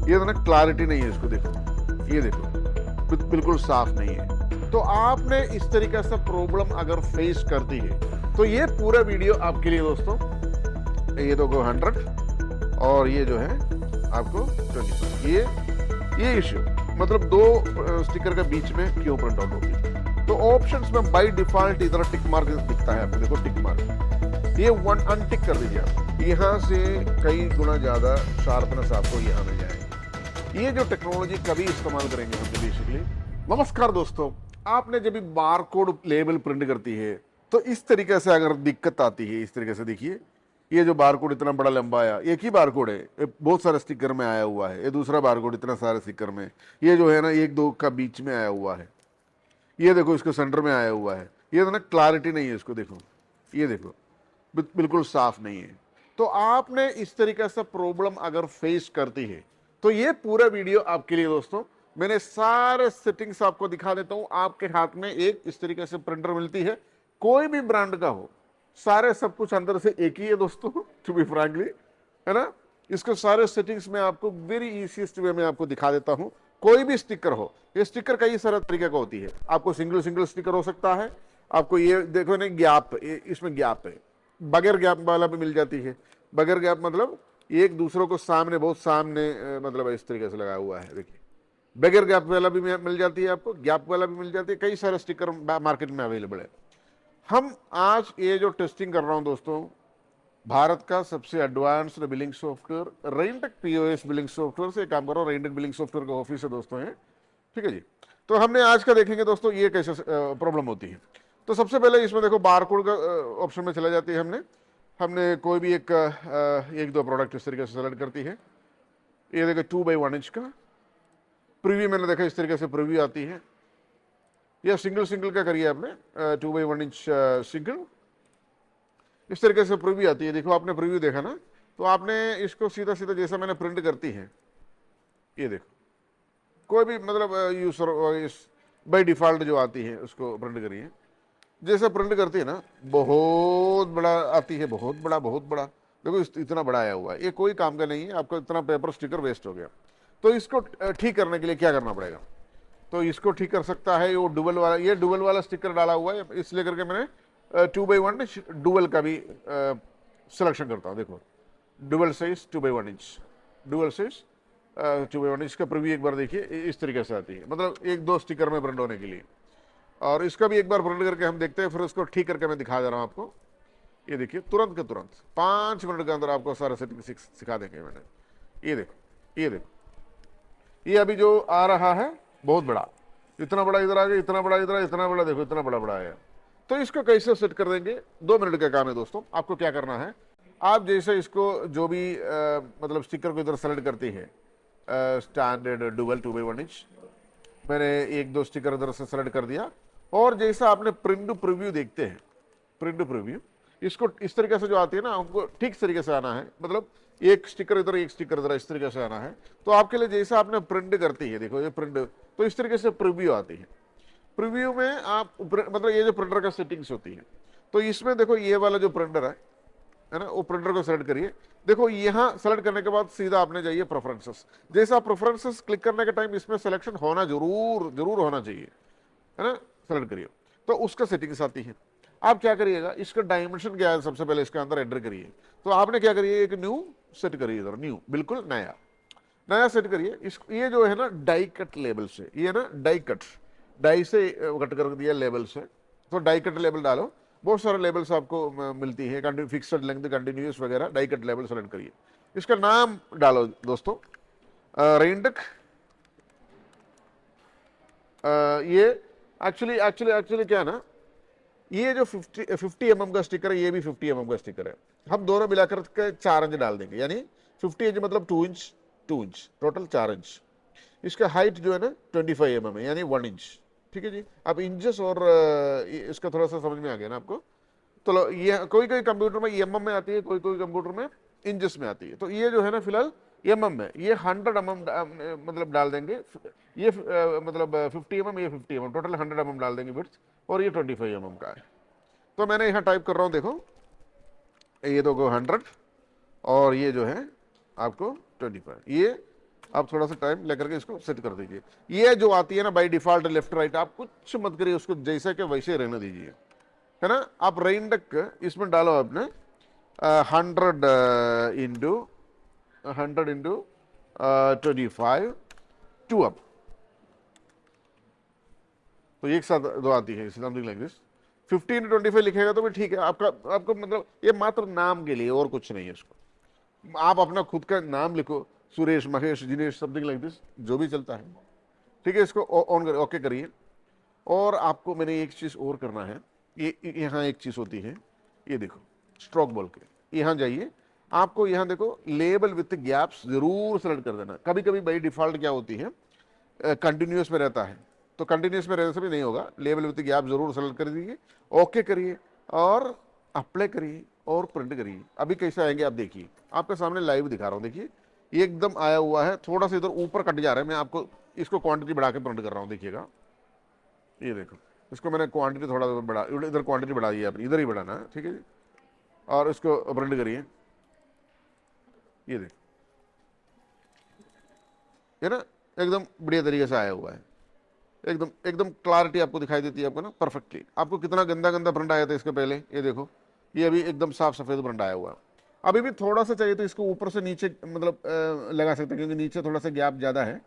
ये ना क्लैरिटी नहीं है, इसको देखो, ये देखो बिल्कुल साफ नहीं है। तो आपने इस तरीके से प्रॉब्लम अगर फेस करती है तो ये पूरा वीडियो आपके लिए दोस्तों। ये देखो 100 और ये जो है आपको 25। ये इश्यू मतलब दो स्टिकर के बीच में क्यों प्रिंट आउट होगी। तो ऑप्शंस में बाय डिफॉल्ट इधर टिक मार्क दिखता है आपको, देखो टिक मार्क, ये वन अनटिक कर दीजिए आप। यहाँ से कई गुना ज्यादा शार्पनेस आपको यहाँ मिल जाएगी। ये जो टेक्नोलॉजी कभी इस्तेमाल करेंगे हम बेसिकली। नमस्कार दोस्तों, आपने जब भी बार कोड लेबल प्रिंट करती है तो इस तरीके से अगर दिक्कत आती है, इस तरीके से देखिए, ये जो बार कोड इतना बड़ा लंबा आया, एक ही बार कोड है, ये बहुत सारे स्टिकर में आया हुआ है। ये दूसरा बार कोड इतना सारे स्टिकर में, ये जो है ना एक दो का बीच में आया हुआ है। ये देखो इसको सेंटर में आया हुआ है। ये तो ना क्लैरिटी नहीं है, इसको देखो, ये देखो बिल्कुल साफ नहीं है। तो आपने इस तरीके से प्रॉब्लम अगर फेस करती है तो ये पूरा वीडियो आपके लिए दोस्तों। मैंने सारे सेटिंग्स आपको दिखा देता हूं। आपके हाथ में एक इस तरीके से प्रिंटर मिलती है, कोई भी ब्रांड का हो, सारे सब कुछ अंदर से एक ही है दोस्तों, टू बी फ्रैंकली, है ना। इसको सारे सेटिंग्स में आपको वेरी इजीएस्ट वे में आपको दिखा देता हूं। कोई भी स्टिकर हो, ये स्टिकर कई सारे तरीके का होती है। आपको सिंगल सिंगल स्टिकर हो सकता है, आपको ये देखो ना गैप, इसमें गैप है, बगैर गैप वाला भी मिल जाती है। बगैर गैप मतलब एक दूसरों को सामने, बहुत सामने, मतलब इस तरीके से लगा हुआ है, देखिए। बगैर गैप वाला भी मिल जाती है आपको, गैप वाला भी मिल जाती है। कई सारे स्टिकर मार्केट में अवेलेबल है। हम आज ये जो टेस्टिंग कर रहा हूं दोस्तों, भारत का सबसे advanced billing software Rantac POS billing software से काम कर रहा हूं। रेंटेक बिलिंग सॉफ्टवेयर का ऑफिस है दोस्तों है, ठीक है जी। तो हमने आज का देखेंगे दोस्तों ये कैसे प्रॉब्लम होती है। तो सबसे पहले इसमें देखो बारकोड का ऑप्शन में चला जाती है। हमने कोई भी एक दो प्रोडक्ट इस तरीके से सेलेक्ट करती है। ये देखो 2x1 इंच का प्रीव्यू मैंने देखा, इस तरीके से प्रीव्यू आती है। या सिंगल सिंगल का करिए आपने, 2x1 इंच सिंगल, इस तरीके से प्रीव्यू आती है। देखो आपने प्रीव्यू देखा ना, तो आपने इसको सीधा सीधा जैसा मैंने प्रिंट करती है, ये देखो कोई भी मतलब यूजर बाय डिफॉल्ट जो आती है उसको प्रिंट करिए। जैसा प्रिंट करती है ना, बहुत बड़ा आती है, बहुत बड़ा, बहुत बड़ा। देखो इतना बड़ा आया हुआ है, ये कोई काम का नहीं है। आपका इतना पेपर स्टिकर वेस्ट हो गया। तो इसको ठीक करने के लिए क्या करना पड़ेगा, तो इसको ठीक कर सकता है वो डुबल वाला, ये डुबल वाला स्टिकर डाला हुआ है, इसलिए करके मैंने 2x1 इंच डुबल का भी सिलेक्शन करता हूँ। देखो डुबल साइज 2x1 इंच, डुबल साइज 2x1 इंच का प्रीव्यू एक बार देखिए, इस तरीके से आती है, मतलब एक दो स्टिकर में प्रिंट होने के लिए। और इसका भी एक बार प्रिंट करके हम देखते हैं, फिर उसको ठीक करके मैं दिखा दे रहा हूँ आपको। ये देखिए तुरंत के तुरंत 5 मिनट के अंदर आपको सारा सेटिंग सिखा देंगे मैंने। ये देखो, ये देखो, ये अभी जो आ रहा है बहुत बड़ा, इतना बड़ा इधर आ गया, इतना बड़ा इधर, इतना बड़ा, देखो इतना बड़ा बड़ा आया। तो इसको कैसे सेट कर देंगे, 2 मिनट का काम है दोस्तों। आपको क्या करना है, आप जैसे इसको जो भी मतलब स्टिकर को इधर सेलेक्ट करती है, स्टैंडर्ड डुबल 2x1 इंच, मैंने एक दो स्टिकर इधर से सेलेक्ट कर दिया। और जैसा आपने प्रिंट प्रीव्यू देखते हैं, प्रिंट प्रीव्यू इसको इस तरीके से जो आती है ना, हमको ठीक तरीके से आना है, मतलब एक स्टिकर इधर एक स्टिकर इधर, इस तरीके से आना है। तो आपके लिए जैसा आपने प्रिंट करती है, देखो ये प्रिंट, तो इस तरीके से प्रीव्यू आती है। प्रीव्यू में आप मतलब ये जो प्रिंटर का सेटिंग्स होती है, तो इसमें देखो ये वाला जो प्रिंटर है ना, वो प्रिंटर को सेलेक्ट करिए। देखो यहाँ सेलेक्ट करने के बाद सीधा आपने जाइए प्रेफरेंसेस। जैसा प्रेफरेंसेस क्लिक करने के टाइम इसमें सिलेक्शन होना जरूर जरूर होना चाहिए, है ना, सेलेक्ट करिए। तो उसका सेटिंग्स आती है। आप क्या करिएगा, इसका डायमेंशन क्या है सबसे पहले इसके अंदर एंटर करिए। तो आपने क्या करिए, एक न्यू सेट करिए इधर, न्यू बिल्कुल नया नया सेट करिए। इस ये जो है ना डाई कट लेबल से, ये ना डाई कट, डाई से कट कर दिया लेबल से, तो डाई कट लेबल डालो। बहुत सारे लेबल्स आपको मिलती है, फिक्सड लेंथ, कंटिन्यूस वगैरह। डाई कट लेबल सेलेक्ट करिए, इसका नाम डालो दोस्तों रेंटेक। ये एक्चुअली क्या है ना, ये जो 50 mm का स्टिकर है, ये भी 50 mm का स्टिकर है। हम दोनों मिलाकर के 4 इंच डाल देंगे, यानी 50 इंच मतलब 2 इंच, 2 इंच टोटल 4 इंच। इसका हाइट जो है ना 25 mm है, यानी 1 इंच। ठीक है जी। अब इंचेस और इसका थोड़ा सा समझ में आ गया ना आपको। तो ये कोई कोई कंप्यूटर में mm में आती है, कोई कोई कंप्यूटर में इंचेस में आती है। तो ये जो है ना फिलहाल mm में, ये 100 mm मतलब डाल देंगे। ये मतलब 50 mm, ये 50 mm, टोटल 100 mm डाल देंगे विड्थ। और ये 25 mm का है। तो मैंने यहाँ टाइप कर रहा हूँ, देखो ये तो 100 और ये जो है आपको 25, ये आप थोड़ा सा टाइम लेकर के इसको सेट कर दीजिए। ये जो आती है ना बाय डिफॉल्ट लेफ्ट राइट, आप कुछ मत करिए, उसको जैसे के वैसे रहने दीजिए, है ना। आप रेन डक इसमें डालो आपने 100 इंटू 25 2 अप, तो एक साथ दो आती है समथिंग लाइक दिस। 15 to 25 लिखेगा तो भी ठीक है आपका, आपको मतलब ये मात्र नाम के लिए और कुछ नहीं है। इसको आप अपना खुद का नाम लिखो, Suresh, Mahesh, Jinesh, something like this, जो भी चलता है, ठीक है। इसको ऑन करिए, ओके करिए। और आपको मैंने एक चीज और करना है, ये यहाँ एक चीज होती है, ये देखो स्ट्रोक बोल के यहाँ जाइए, आपको यहाँ देखो लेबल विथ गैप्स जरूर सेलेक्ट कर देना। कभी कभी बाई डिफॉल्ट क्या होती है, कंटिन्यूस में रहता है, तो कंटिन्यूस में रहने से भी नहीं होगा, लेबल विथ गैप जरूर सेलेक्ट कर दीजिए, ओके करिए और अप्लाई करिए और प्रिंट करिए। अभी कैसे आएंगे आप देखिए, आपके सामने लाइव दिखा रहा हूँ, देखिए एकदम आया हुआ है, थोड़ा सा इधर ऊपर कट जा रहा है, मैं आपको इसको क्वांटिटी बढ़ा के प्रिंट कर रहा हूँ, देखिएगा ये देखो, इसको मैंने क्वांटिटी थोड़ा बढ़ा, इधर क्वांटिटी बढ़ा दी है अपनी, इधर ही बढ़ाना है, ठीक है जी। और इसको प्रिंट करिए, ये देखो, ये ना एकदम बढ़िया तरीके से आया हुआ है, एकदम एकदम क्लैरिटी आपको दिखाई देती है आपको ना परफेक्टली। आपको कितना गंदा गंदा प्रिंट आया था इसके पहले, ये देखो ये अभी एकदम साफ सफेद प्रिंट आया हुआ है। अभी भी थोड़ा सा चाहिए तो इसको ऊपर से नीचे मतलब लगा सकते हैं, क्योंकि नीचे थोड़ा सा गैप ज़्यादा है,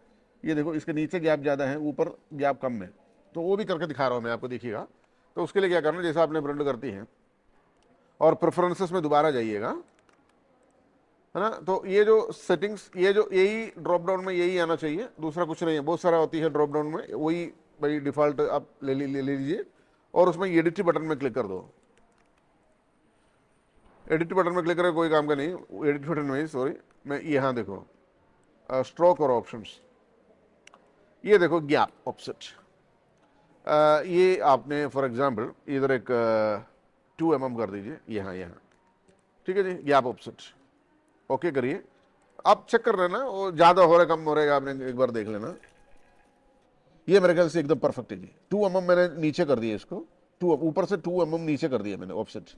ये देखो इसके नीचे गैप ज़्यादा है, ऊपर गैप कम है, तो वो भी करके दिखा रहा हूँ मैं आपको, देखिएगा। तो उसके लिए क्या करना, जैसा आपने प्रिंट करती है और प्रेफरेंसेस में दोबारा जाइएगा, है ना। तो ये जो सेटिंग्स, ये जो यही ड्रॉप डाउन में यही आना चाहिए, दूसरा कुछ नहीं है, बहुत सारा होती है ड्रॉप डाउन में, वही भाई डिफॉल्ट आप ले लीजिए और उसमें एडिट बटन में क्लिक कर दो। एडिट बटन में क्लिक करें कोई काम का नहीं, एडिट बटन में, सॉरी, मैं यहाँ देखो स्ट्रोक और ऑप्शंस, ये देखो गैप ऑफसेट, ये आपने फॉर एग्जांपल इधर एक 2 mm कर दीजिए यहाँ यहाँ, ठीक है जी, गैप ऑफसेट ओके करिए। आप चेक कर लेना वो ज़्यादा हो रहा है कम हो रहा है, आपने एक बार देख लेना। ये मेरे ख्याल से एकदम परफेक्ट है जी। 2 mm मैंने नीचे कर दिया इसको, 2 ऊपर से 2 mm नीचे कर दिया मैंने ऑफसेट,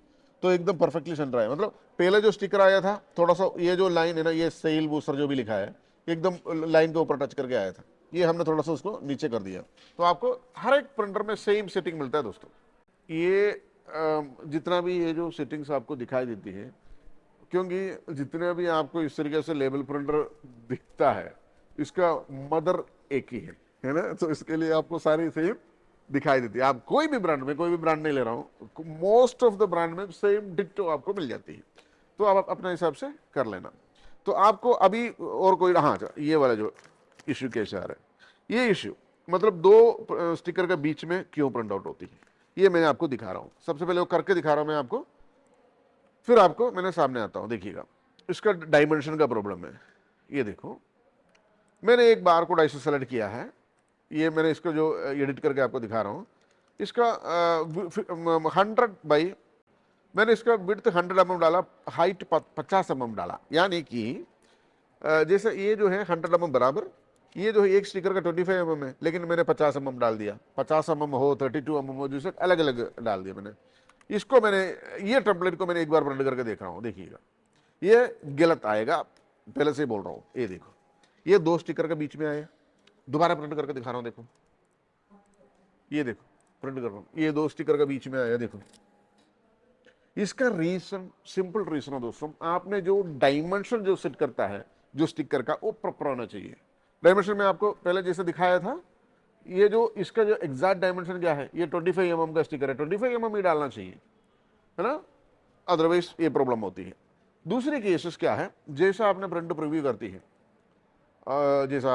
तो एकदम परफेक्टली सेंटर आया। मतलब पहले जो स्टिकर आया था थोड़ा सा, ये जो लाइन है ना, ये सेल बूस्टर जो भी लिखा है, एकदम लाइन के ऊपर टच करके आया था, ये हमने थोड़ा सा उसको नीचे कर दिया, तो आपको हर एक प्रिंटर में सेम सेटिंग मिलता है दोस्तों। ये जितना भी ये जो सेटिंग्स आपको दिखाई देती है, क्योंकि जितने भी आपको इस तरीके से लेबल प्रिंटर दिखता है, इसका मदर एक ही है ना, तो इसके लिए आपको सारी सेम दिखाई देती है। आप कोई भी ब्रांड में, कोई भी ब्रांड नहीं ले रहा हूँ, मोस्ट ऑफ द ब्रांड में सेम डिट्टो आपको मिल जाती है, तो आप अपने हिसाब से कर लेना। तो आपको अभी और कोई, हाँ ये वाला जो इश्यू कैसे आ रहा है, ये इश्यू मतलब दो स्टिकर के बीच में क्यों प्रिंट आउट होती है, ये मैं आपको दिखा रहा हूँ। सबसे पहले वो करके दिखा रहा हूँ मैं आपको, फिर आपको मैंने सामने आता हूँ, देखिएगा इसका डायमेंशन का प्रॉब्लम है। ये देखो मैंने एक बार कोड ऐसे सेलेक्ट किया है, ये मैंने इसको जो एडिट करके आपको दिखा रहा हूँ, इसका 100 बाई, मैंने इसका विड्थ 100 mm डाला, हाइट 50 mm डाला, यानी कि जैसे ये जो है 100 mm बराबर, ये जो है एक स्टिकर का 25 mm है, लेकिन मैंने 50 mm डाल दिया, 50 mm हो 32 mm हो, जैसे अलग अलग डाल दिया मैंने। इसको मैंने, ये टेम्पलेट को मैंने एक बार प्रिंट करके देख रहा हूँ, देखिएगा ये गलत आएगा, पहले से ही बोल रहा हूँ। ये देखो ये दो स्टिकर के बीच में आया, दोबारा प्रिंट करके दिखा रहा हूँ, देखो ये देखो प्रिंट कर रहा हूँ, ये दो स्टिकर के बीच में आया, देखो। इसका रीजन, सिंपल रीजन है दोस्तों, आपने जो डायमेंशन जो सेट करता है जो स्टिकर का, वो प्रॉपर होना चाहिए। डायमेंशन में आपको पहले जैसे दिखाया था, ये जो इसका जो एग्जैक्ट डायमेंशन क्या है, ये 25 mm का स्टिकर है, 25 mm ही डालना चाहिए, है ना, अदरवाइज ये प्रॉब्लम होती है। दूसरी केसेस क्या है, जैसा आपने प्रिंट प्रीव्यू करती है, जैसा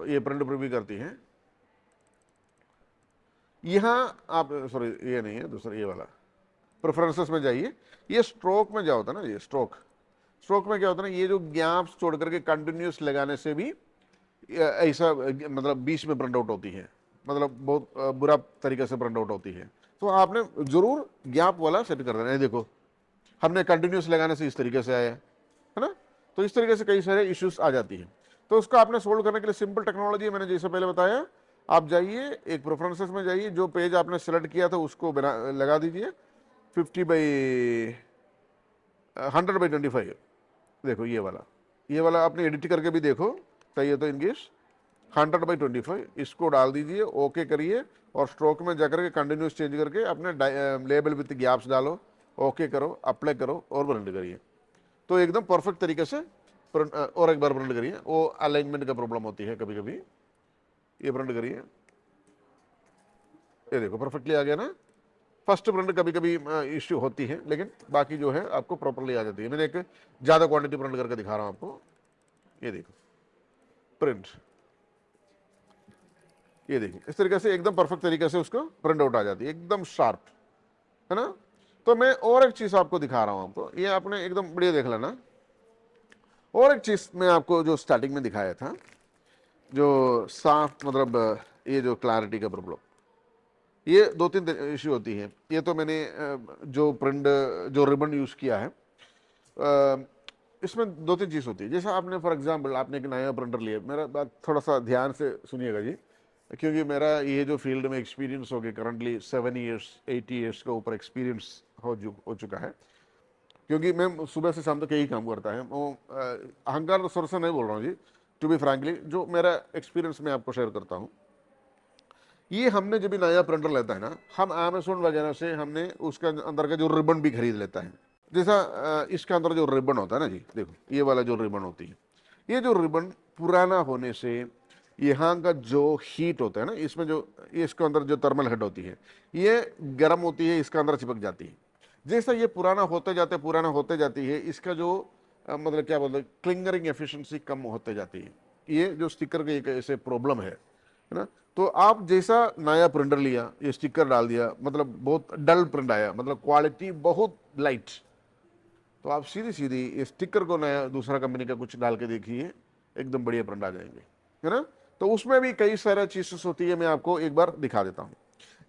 ये प्रिंट प्रीव्यू करती है, यहाँ आप, सॉरी ये नहीं है, दूसरा ये वाला प्रेफरेंसेस में जाइए, ये स्ट्रोक में क्या होता है ना, ये स्ट्रोक में क्या होता है ना, ये जो गैप्स छोड़ करके कंटिन्यूस लगाने से भी ऐसा मतलब बीच में प्रिंट आउट होती है, मतलब बहुत बुरा तरीके से प्रिंट आउट होती है। तो आपने जरूर गैप वाला सेट कर देना है। देखो हमने कंटिन्यूस लगाने से इस तरीके से आया है ना, तो इस तरीके से कई सारे इश्यूज आ जाती है। तो उसको आपने सोल्व करने के लिए सिंपल टेक्नोलॉजी मैंने जैसे पहले बताया, आप जाइए एक प्रेफरेंसेस में जाइए, जो पेज आपने सेलेक्ट किया था उसको लगा दीजिए 50 बाई 100 बाई 25, देखो ये वाला आपने एडिट करके भी देखो, चाहिए तो इंग्लिश 100/25 इसको डाल दीजिए, ओके करिए और स्ट्रोक में जाकर के कंटिन्यूस चेंज करके अपने लेबल विथ गैप्स डालो, ओके करो, अप्लाई करो और प्रिंट करिए। तो एकदम परफेक्ट तरीके से प्रिंट, और एक बार प्रिंट करिए, वो अलाइनमेंट का प्रॉब्लम होती है कभी कभी। ये प्रिंट करिए, ये देखो परफेक्टली आ गया ना। फर्स्ट प्रिंट कभी कभी इश्यू होती है, लेकिन बाकी जो है आपको प्रॉपरली आ जाती है। मैंने एक ज़्यादा क्वांटिटी प्रिंट करके दिखा रहा हूँ आपको, ये देखो प्रिंट, ये देखिए इस तरीके से एकदम परफेक्ट तरीके से उसको प्रिंट आउट आ जाती है, एकदम शार्प, है ना। तो मैं और एक चीज़ आपको दिखा रहा हूँ आपको, ये आपने एकदम बढ़िया देख लेना। और एक चीज़ मैं आपको जो स्टार्टिंग में दिखाया था, जो साफ मतलब ये जो क्लैरिटी का प्रॉब्लम, ये 2-3 इश्यू होती है। ये तो मैंने जो प्रिंट जो रिबन यूज़ किया है, इसमें 2-3 चीज़ होती है। जैसा आपने फॉर एग्जांपल आपने एक नया प्रिंटर लिया, मेरा बात थोड़ा सा ध्यान से सुनिएगा जी, क्योंकि मेरा ये जो फील्ड में एक्सपीरियंस हो गया करंटली 7 ईयर्स 8 ईयर्स के ऊपर एक्सपीरियंस हो चुका है, क्योंकि मैं सुबह से शाम तक यही काम करता है। वो अहंकार स्वर से नहीं बोल रहा हूँ जी, टू बी फ्रैंकली जो मेरा एक्सपीरियंस मैं आपको शेयर करता हूँ। ये हमने जब भी नया प्रिंटर लेता है ना, हम अमेज़न वगैरह से हमने उसके अंदर का जो रिबन भी खरीद लेता है। जैसा इसके अंदर जो रिबन होता है ना जी, देखो ये वाला जो रिबन होती है, ये जो रिबन पुराना होने से यहाँ का जो हीट होता है ना, इसमें जो इसके अंदर जो थर्मल हेड होती है, ये गर्म होती है, इसके अंदर चिपक जाती है। जैसा ये पुराना होते जाती है, इसका जो मतलब क्या बोलते हैं, क्लिंगरिंग एफिशिएंसी कम होते जाती है। ये जो स्टिकर का एक ऐसे प्रॉब्लम है ना। तो आप जैसा नया प्रिंटर लिया, ये स्टिकर डाल दिया, मतलब बहुत डल प्रिंट आया, मतलब क्वालिटी बहुत लाइट, तो आप सीधी सीधी इस स्टिकर को नया दूसरा कंपनी का कुछ डाल के देखिए, एकदम बढ़िया प्रिंट आ जाएंगे, है ना। तो उसमें भी कई सारा चीज़ें होती है, मैं आपको एक बार दिखा देता हूँ।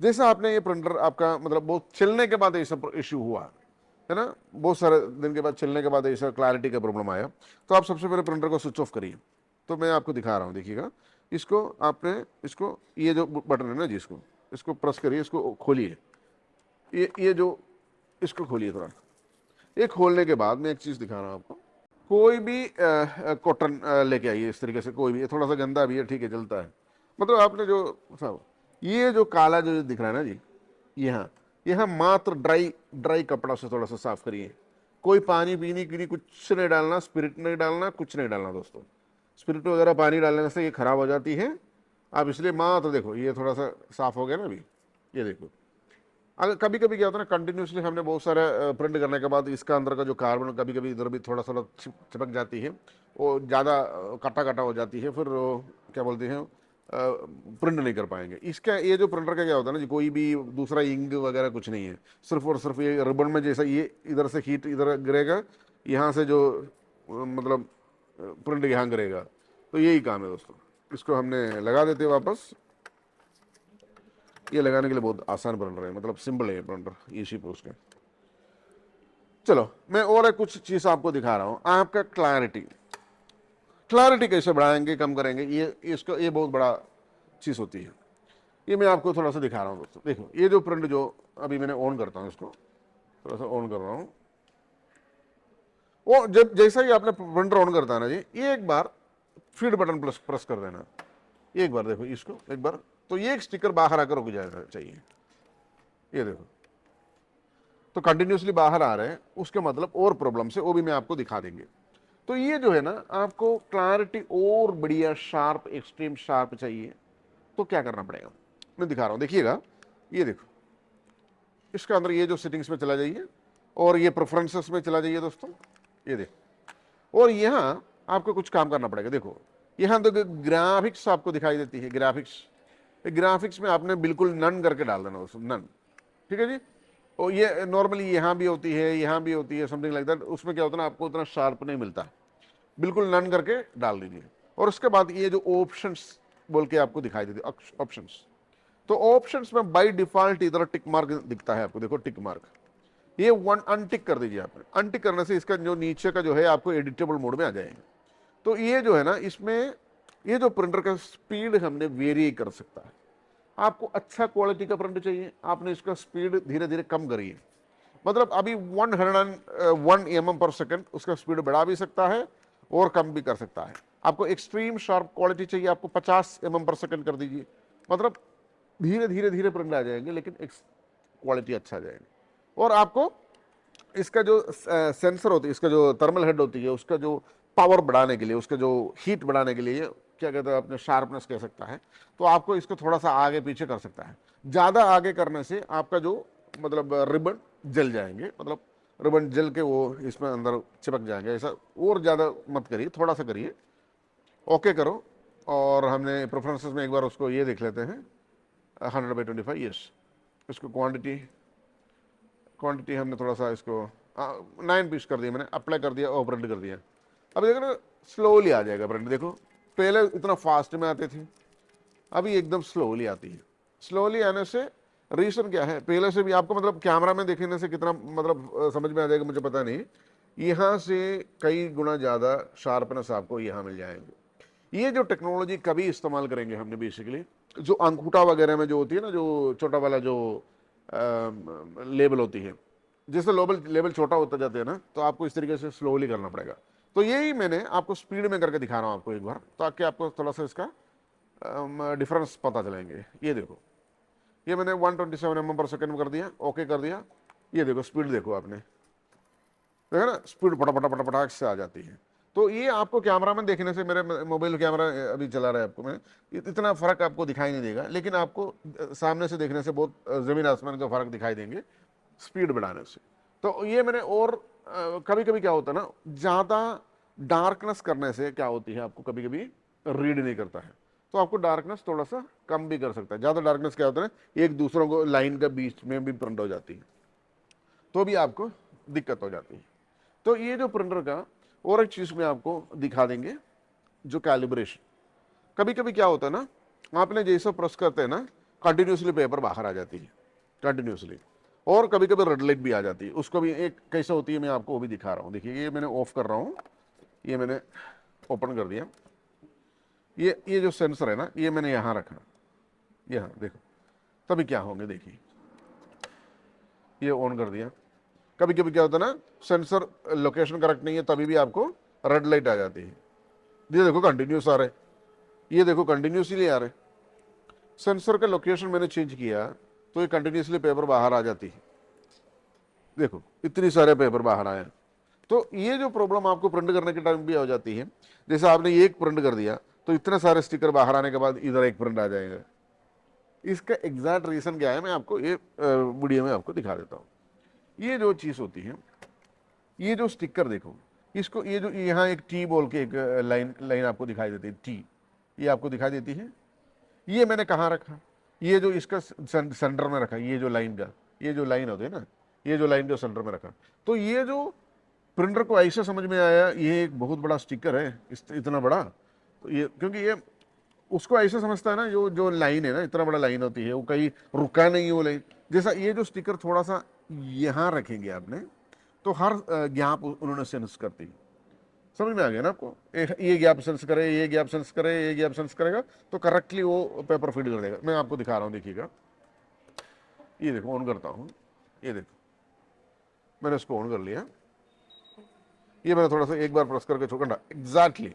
जैसा आपने ये प्रिंटर आपका मतलब बहुत चलने के बाद ऐसा इश्यू हुआ है ना, बहुत सारे दिन के बाद चलने के बाद ऐसा क्लैरिटी का प्रॉब्लम आया, तो आप सबसे पहले प्रिंटर को स्विच ऑफ करिए। तो मैं आपको दिखा रहा हूँ, देखिएगा इसको, आपने इसको ये जो बटन है ना जी, इसको प्रेस करिए, इसको खोलिए, ये जो इसको खोलिए थोड़ा। ये खोलने के बाद मैं एक चीज़ दिखा रहा हूँ आपको, कोई भी कॉटन लेके आइए इस तरीके से, कोई भी, थोड़ा सा गंदा भी है ठीक है, चलता है। मतलब आपने जो सब ये जो काला जो दिख रहा है ना जी, यहाँ यहाँ मात्र ड्राई कपड़ा से थोड़ा सा साफ करिए। कोई पानी पीने के लिए कुछ नहीं डालना, स्पिरिट नहीं डालना, कुछ नहीं डालना दोस्तों। स्पिरिट वगैरह पानी डालने से ये खराब हो जाती है। आप इसलिए मात्र देखो, ये थोड़ा सा साफ हो गया ना अभी, ये देखो। अगर कभी कभी क्या होता है ना, कंटिन्यूसली हमने बहुत सारे प्रिंट करने के बाद इसका अंदर का जो कार्बन कभी कभी इधर भी थोड़ा थोड़ा चिपक जाती है, वो ज़्यादा कटा कटा हो जाती है, फिर क्या बोलते हैं प्रिंट नहीं कर पाएंगे। इसका ये जो प्रिंटर का क्या होता है ना जी, कोई भी दूसरा इंक वगैरह कुछ नहीं है, सिर्फ और सिर्फ ये रिबन में जैसा ये इधर से हीट इधर गिरेगा, यहाँ से जो मतलब प्रिंट यहाँ गिरेगा, तो यही काम है दोस्तों। इसको हमने लगा देते वापस। ये लगाने के लिए बहुत आसान प्रिंटर है, मतलब सिंपल है प्रिंटर, इसी पोस्ट का। चलो मैं और एक कुछ चीज़ आपको दिखा रहा हूँ, आपका क्लैरिटी कैसे बढ़ाएंगे, कम करेंगे, ये बहुत बड़ा चीज़ होती है। ये मैं आपको थोड़ा सा दिखा रहा हूँ दोस्तों। देखो ये जो प्रिंट जो अभी मैंने ऑन करता हूँ, इसको थोड़ा सा ऑन कर रहा हूँ। वो जब जैसा ही आपने प्रिंटर ऑन करता है ना जी, ये एक बार फीड बटन प्रेस कर देना, एक बार देखो इसको एक बार, तो ये एक स्टिकर बाहर आकर रुक जाना चाहिए। ये देखो, तो कंटिन्यूसली बाहर आ रहे हैं, उसके मतलब और प्रॉब्लम से वो भी मैं आपको दिखा देंगे। तो ये जो है ना, आपको क्लैरिटी और बढ़िया शार्प, एक्सट्रीम शार्प चाहिए, तो क्या करना पड़ेगा, मैं दिखा रहा हूँ, देखिएगा। ये देखो, इसके अंदर ये जो सेटिंग्स में चला जाइए और ये प्रेफरेंसेस में चला जाइए दोस्तों, ये देखो। और यहाँ आपको कुछ काम करना पड़ेगा। देखो यहाँ तो ग्राफिक्स आपको दिखाई देती है, ग्राफिक्स में आपने बिल्कुल नन करके डाल देना दोस्तों, नन, ठीक है जी। और ये नॉर्मली यहाँ भी होती है, यहाँ भी होती है, समथिंग लाइक दैट। उसमें क्या होता है ना, आपको उतना शार्प नहीं मिलता, बिल्कुल नन करके डाल दीजिए। और उसके बाद ये जो ऑप्शंस बोल के आपको दिखाई देती है, ऑप्शंस, तो ऑप्शंस में बाय डिफॉल्ट इधर टिक मार्क दिखता है आपको, देखो टिक मार्क, ये वन अनटिक कर दीजिए आपने। अनटिक करने से इसका जो नीचे का जो है आपको एडिटेबल मोड में आ जाएगा। तो ये जो है ना, इसमें ये जो प्रिंटर का स्पीड हमने वेरी कर सकता है। आपको अच्छा क्वालिटी का प्रिंटर चाहिए, आपने इसका स्पीड धीरे धीरे कम करिए। मतलब अभी 101 mm/s उसका स्पीड बढ़ा भी सकता है और कम भी कर सकता है। आपको एक्सट्रीम शार्प क्वालिटी चाहिए, आपको 50 mm पर सेकंड कर दीजिए, मतलब धीरे धीरे धीरे प्रिंट आ जाएंगे, लेकिन क्वालिटी अच्छा आ जाएगी। और आपको इसका जो सेंसर होती है, इसका जो थर्मल हेड होती है, उसका जो पावर बढ़ाने के लिए, उसका जो हीट बढ़ाने के लिए, क्या कहते हैं अपने शार्पनेस कह सकता है, तो आपको इसको थोड़ा सा आगे पीछे कर सकता है। ज़्यादा आगे करने से आपका जो मतलब रिबन जल जाएंगे, मतलब रिबन जल के वो इसमें अंदर चिपक जाएंगे, ऐसा और ज़्यादा मत करिए, थोड़ा सा करिए, ओके करो। और हमने प्रेफरेंसेस में एक बार उसको ये देख लेते हैं, 100/25, यस। इसको क्वांटिटी हमने थोड़ा सा इसको 9 पीस कर दिया मैंने, अप्लाई कर दिया और प्रिंट कर दिया। अब देखो ना स्लोली आ जाएगा प्रिंट, देखो पहले इतना फास्ट में आते थे, अभी एकदम स्लोली आती है। स्लोली आने से रीजन क्या है, पहले से भी आपको मतलब कैमरा में देखने से कितना मतलब समझ में आ जाएगा मुझे पता नहीं, यहाँ से कई गुना ज़्यादा शार्पनेस आपको यहाँ मिल जाएंगे। ये जो टेक्नोलॉजी कभी इस्तेमाल करेंगे हमने बेसिकली, जो अंगूठा वगैरह में जो होती है ना, जो छोटा वाला जो लेबल होती है, जैसे लेवल छोटा होता जाता है ना, तो आपको इस तरीके से स्लोली करना पड़ेगा। तो यही मैंने आपको स्पीड में करके दिखा रहा हूँ आपको एक बार, ताकि आपको थोड़ा सा इसका डिफरेंस पता चलेंगे। ये देखो, ये मैंने 127 mm पर सेकंड में कर दिया, ओके कर दिया। ये देखो स्पीड, देखो आपने देखा ना, स्पीड फटाफट से आ जाती है। तो ये आपको कैमरा में देखने से, मेरे मोबाइल कैमरा अभी चला रहा है आपको मैं, इतना फर्क आपको दिखाई नहीं देगा, लेकिन आपको सामने से देखने से बहुत जमीन आसमान का फर्क दिखाई देंगे स्पीड बढ़ाने से। तो ये मैंने, और कभी कभी क्या होता है ना, ज़्यादा डार्कनेस करने से क्या होती है, आपको कभी कभी रीड नहीं करता है, तो आपको डार्कनेस थोड़ा सा कम भी कर सकता है। ज़्यादा डार्कनेस क्या होता है ना, एक दूसरों को लाइन के बीच में भी प्रिंट हो जाती है, तो भी आपको दिक्कत हो जाती है। तो ये जो प्रिंटर का और एक चीज़ में आपको दिखा देंगे, जो कैलिब्रेशन। कभी कभी क्या होता है ना, आपने जैसा प्रेस करते हैं ना, कंटिन्यूसली पेपर बाहर आ जाती है कंटिन्यूसली, और कभी कभी रेड लाइट भी आ जाती है, उसको भी एक कैसे होती है मैं आपको वो भी दिखा रहा हूँ। देखिए ये मैंने ऑफ कर रहा हूँ, ये मैंने ओपन कर दिया, ये जो सेंसर है ना, ये मैंने यहाँ रखा, यहाँ देखो, तभी क्या होंगे, देखिए ये ऑन कर दिया। कभी कभी क्या होता है ना, सेंसर लोकेशन करेक्ट नहीं है, तभी भी आपको रेड लाइट आ जाती है। ये देखो कंटिन्यूस आ रहे, ये देखो कंटिन्यूसली आ रहे। सेंसर का लोकेशन मैंने चेंज किया तो ये कंटिन्यूसली पेपर बाहर आ जाती है, देखो इतनी सारे पेपर बाहर आए। तो ये जो प्रॉब्लम आपको प्रिंट करने के टाइम भी हो जाती है, जैसे आपने एक प्रिंट कर दिया तो इतने सारे स्टिकर बाहर आने के बाद इधर एक प्रिंट आ जाएगा। इसका एग्जैक्ट रीजन क्या है मैं आपको ये वीडियो में आपको दिखा देता हूँ। ये जो चीज़ होती है, ये जो स्टिकर देखो, इसको ये जो यहाँ एक टी बोल के एक लाइन आपको दिखाई देती है, टी ये आपको दिखाई देती है। ये मैंने कहाँ रखा, ये जो इसका सेंटर में रखा, ये जो लाइन का, ये जो लाइन होती है ना, ये जो लाइन का सेंटर में रखा। तो ये जो प्रिंटर को ऐसा समझ में आया, ये एक बहुत बड़ा स्टिकर है, इतना बड़ा, तो ये क्योंकि ये उसको ऐसे समझता है ना, जो जो लाइन है ना, इतना बड़ा लाइन होती है, वो कहीं रुका नहीं है वो लाइन। जैसा ये जो स्टिकर थोड़ा सा यहाँ रखेंगे आपने, तो हर गैप उन्होंने सेंस करती है। समझ में आ गया ना आपको, ये गैप सेंस करे, ये गैप सेंस करे, ये गैप सेंस करेगा, तो करेक्टली वो पेपर फीड कर देगा। मैं आपको दिखा रहा हूँ, देखिएगा, ये देखो ऑन करता हूँ, ये देखो मैंने इसको ऑन कर लिया, ये मैंने थोड़ा सा एक बार प्रेस करके छोड़ा, एग्जैक्टली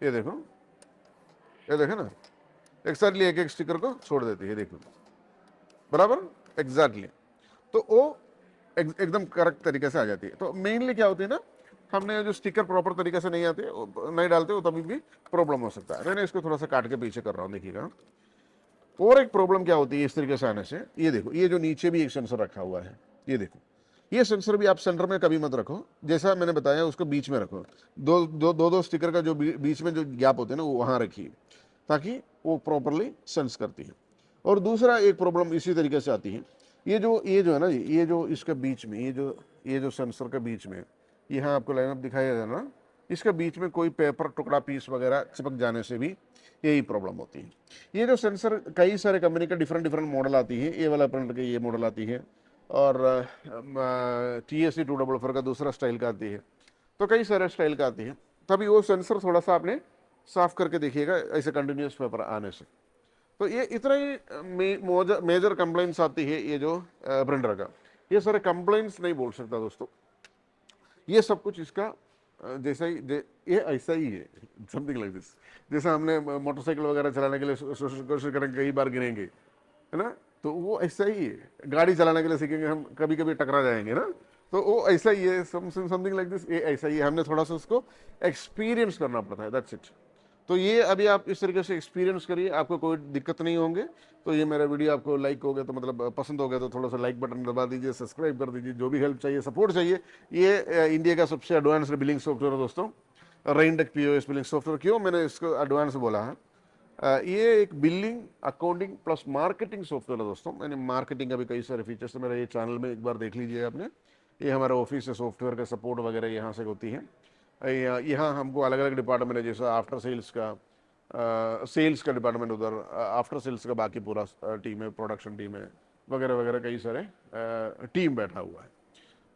ये देखो, ये देखो ना, एक्जैक्टली एक एक स्टिकर को छोड़ देती है, देखो बराबर एग्जैक्टली। तो वो एकदम करेक्ट तरीके से आ जाती है। तो मेनली क्या होती है ना, हमने जो स्टिकर प्रॉपर तरीके से नहीं आते, नहीं डालते, वो तभी भी प्रॉब्लम हो सकता है। मैंने इसको थोड़ा सा काट के पीछे कर रहा हूँ, देखिएगा। और एक प्रॉब्लम क्या होती है इस तरीके से आने से, ये देखो, ये जो नीचे भी एक सेंसर रखा हुआ है, ये देखो, ये सेंसर भी आप सेंटर में कभी मत रखो, जैसा मैंने बताया उसको बीच में रखो। दो स्टिकर का जो बीच में जो गैप होते हैं ना, वो वहाँ रखिए, ताकि वो प्रॉपरली सेंस करती है। और दूसरा एक प्रॉब्लम इसी तरीके से आती है, ये जो है ना, ये जो इसके बीच में, ये जो सेंसर के बीच में, यहाँ आपको लाइनअप दिखाई दे ना, इसके बीच में कोई पेपर टुकड़ा पीस वगैरह चिपक जाने से भी यही प्रॉब्लम होती है। ये जो सेंसर कई सारे कंपनी का डिफरेंट मॉडल आती है, ये वाला प्रिंटर के ये मॉडल आती है, और TSC 244 का दूसरा स्टाइल का आती है, तो कई सारे स्टाइल का आती है। तभी वो सेंसर थोड़ा सा आपने साफ करके देखिएगा, ऐसे कंटिन्यूस पेपर आने से। तो ये इतना ही मेजर कंप्लेंट्स आती है ये जो प्रिंटर का। ये सारे कंप्लेंट्स नहीं बोल सकता दोस्तों, ये सब कुछ इसका जैसा ही ये ऐसा ही है, समथिंग लाइक दिस। जैसे हमने मोटरसाइकिल वगैरह चलाने के लिए कोशिश करेंगे, कई बार गिरेंगे, है ना, तो वो ऐसा ही है। गाड़ी चलाने के लिए सीखेंगे हम, कभी कभी टकरा जाएंगे ना, तो वो ऐसा ही है, समथिंग लाइक दिस। ये ऐसा ही है, हमने थोड़ा सा उसको एक्सपीरियंस करना पड़ता है, दैट्स इट। तो ये अभी आप इस तरीके से एक्सपीरियंस करिए, आपको कोई दिक्कत नहीं होंगे। तो ये मेरा वीडियो आपको लाइक हो गया तो मतलब पसंद हो गया तो थोड़ा सा लाइक बटन दबा दीजिए, सब्सक्राइब कर दीजिए, जो भी हेल्प चाहिए, सपोर्ट चाहिए। ये इंडिया का सबसे एडवांस्ड बिलिंग सॉफ्टवेयर है दोस्तों, रेनडेक पीओएस बिलिंग सॉफ्टवेयर। क्यों मैंने इसको एडवांस बोला है? ये एक billing, accounting plus marketing software है दोस्तों। मैंने मार्केटिंग का भी कई सारे फीचर्स है, मेरे ये चैनल में एक बार देख लीजिए आपने। ये हमारा ऑफिस है, सॉफ्टवेयर का सपोर्ट वगैरह यहाँ से होती है। यहाँ हमको अलग अलग डिपार्टमेंट है, जैसे आफ्टर सेल्स का, सेल्स का डिपार्टमेंट, उधर आफ्टर सेल्स का बाकी पूरा टीम है, प्रोडक्शन टीम है, वगैरह वगैरह, कई सारे टीम बैठा हुआ है।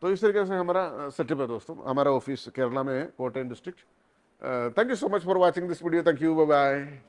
तो इस तरीके से हमारा सेटअप है दोस्तों। हमारा ऑफिस केरला में है, कोटन district. Thank you so much for watching this video. Thank you, bye bye.